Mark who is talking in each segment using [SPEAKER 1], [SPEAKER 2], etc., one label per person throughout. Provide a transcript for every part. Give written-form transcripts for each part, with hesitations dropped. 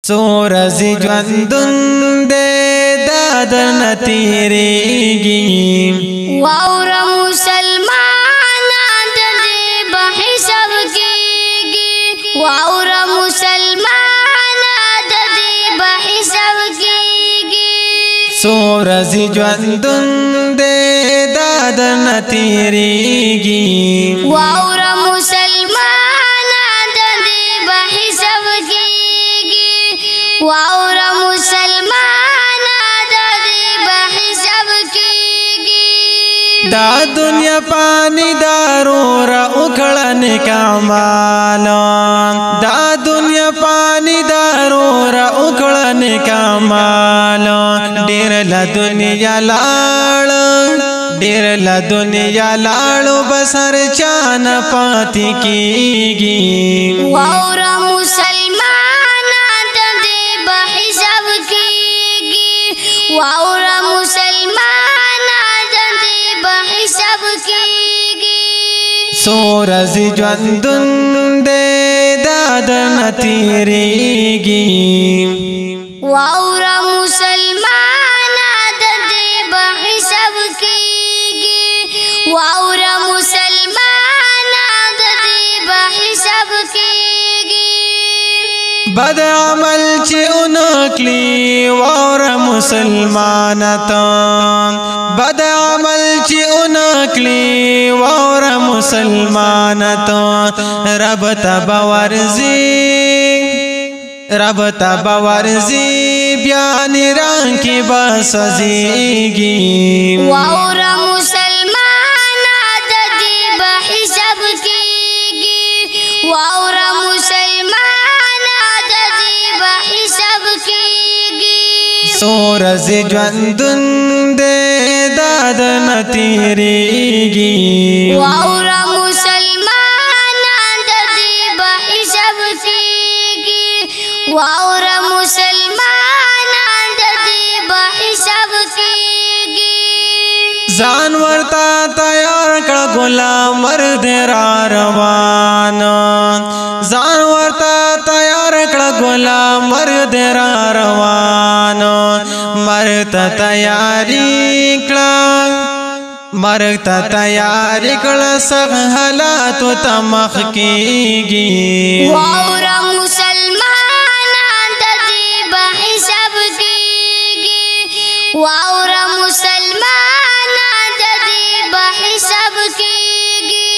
[SPEAKER 1] سوورزی جوندون دے دادر نتیریگی
[SPEAKER 2] واورا مسلمانا ددے بحسب کیگی واورا مسلمانا ددے بحسب کیگی
[SPEAKER 1] سوورزی جوندون دے دادر نتیریگی
[SPEAKER 2] واورا مسلمانا ددے بحسب کیگی واورا مسلمانا ددے بحسب کیگی
[SPEAKER 1] دا دنیا پانی دارو را اکڑن کامالا دا دنیا پانی دارو را اکڑن کامالا ډیر لا دنیا لاړو ډیر لا دنیا لاړو بسر چان پاتی کیگی
[SPEAKER 2] واورا مسلمانا ددے بحسب کیگی واورا مسلمانا ددے بحسب کیگی
[SPEAKER 1] سوورزی جوندون دے دادر نتیریگی
[SPEAKER 2] واورا مسلمانا ددے بحسب کیگی واورا مسلمانا ددے بحسب کیگی
[SPEAKER 1] بد عمل چی انکلی واورا مسلمانتا بد عمل چی انکلی واورا مسلمانتا رب تبورزی بیان ران کی بسزیگی
[SPEAKER 2] واورا مسلمانا ددے بحسب کیگی واورا مسلمانا ددے بحسب کیگی
[SPEAKER 1] سوورزی جوندون دے دادر نتیریگی
[SPEAKER 2] واورا مسلمانا ددے بحسب کیگی واورا مسلمانا ددے بحسب کیگی
[SPEAKER 1] زان ورتا تیار کړه غلام مرد را روان زان ورتا تیار کړه غلام مرد را روان مرتا تیاری کړه سغ حالات تمخ کیږي
[SPEAKER 2] واورا مسلمانا ددے بحسب کیگی واورا مسلمانا ددے بحسب کیگی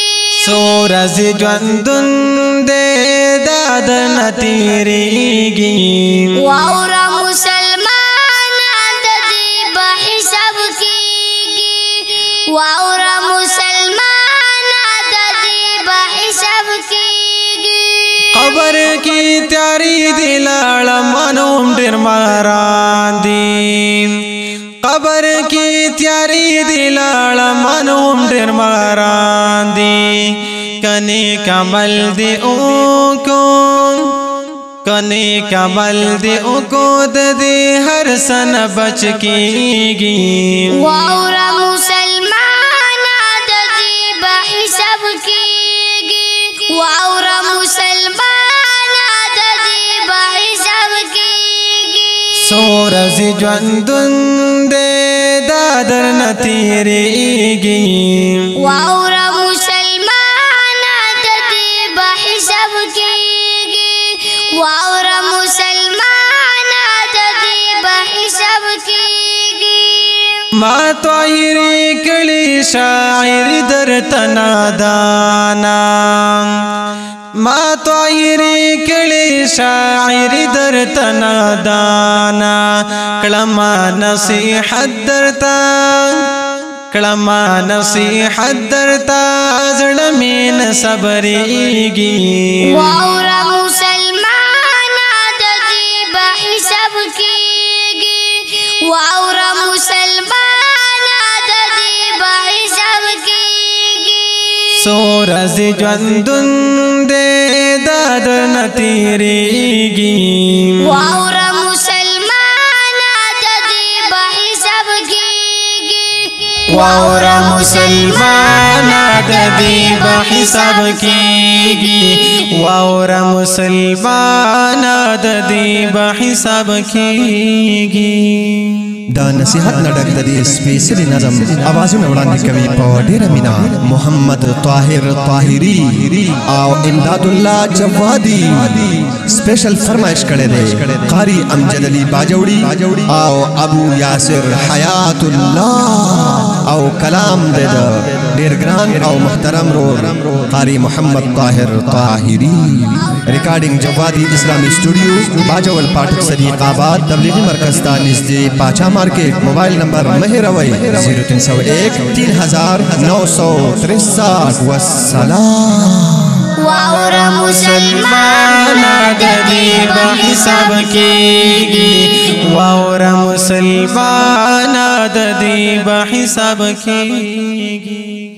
[SPEAKER 1] سوورزی جوندون دے دادر نتیریگی
[SPEAKER 2] واورا مسلمانا ددے بحسب کیگی واورا مسلمانا ددے بحسب کیگی
[SPEAKER 1] قبر کی تیاری دی لاړ منوم ډیر ماران دی قبر کی تیاری دی لاړ منوم ډیر ماران دی کني کمل دی او د دې هر سن بچ کیږي
[SPEAKER 2] واورا مسلمانا ددے بحسب کیگی واورا مسلمانا ددے بحسب کیگی
[SPEAKER 1] سوورزی جوندون دے دادر نتیریگی
[SPEAKER 2] واورا مسلمانا ددے بحسب کیگی واورا مسلمانا ددے بحسب کیگی
[SPEAKER 1] ما طاهری کلی شاعر در تنادانا ما طاهری کلی شاعر در تنادانا کلما نصیحت درتا زړمین صبریږي
[SPEAKER 2] واورا مسلمانا ددے بحسب کیگی واورا مسلمانا ددے بحسب کیگی
[SPEAKER 1] سوورزی جوندون دے دادر نتیریگی
[SPEAKER 2] واورا مسلمانا ددے بحسب کیگی واورا مسلمان
[SPEAKER 1] ددی بحساب کیگی واورا مسلمان ددی بحساب کیگی
[SPEAKER 3] دا نصیحت نډک د دې سپیشلی نظم आवाजونه وړاندې کوي په ډیره مینا محمدطاھری او امدادالل جوادی سپیشل فرمایش کړي دي قاری امجدلی باجوړي او ابو یاسر حیات الله او کلام دې ډیر ګران او محترم رور قاری محمدطاھری ریکارډینګ جوادی اسلامی سټوډیو باجول پاټک صدیق آباد تبلیغی مرکز ته نږدې پاچا مارکیٹ موبائل نمبر مہروی 0301 3963 والسلام
[SPEAKER 2] واورا مسلمان
[SPEAKER 1] ددی بحساب کیگی واورا مسلمان ددی بحساب کیگی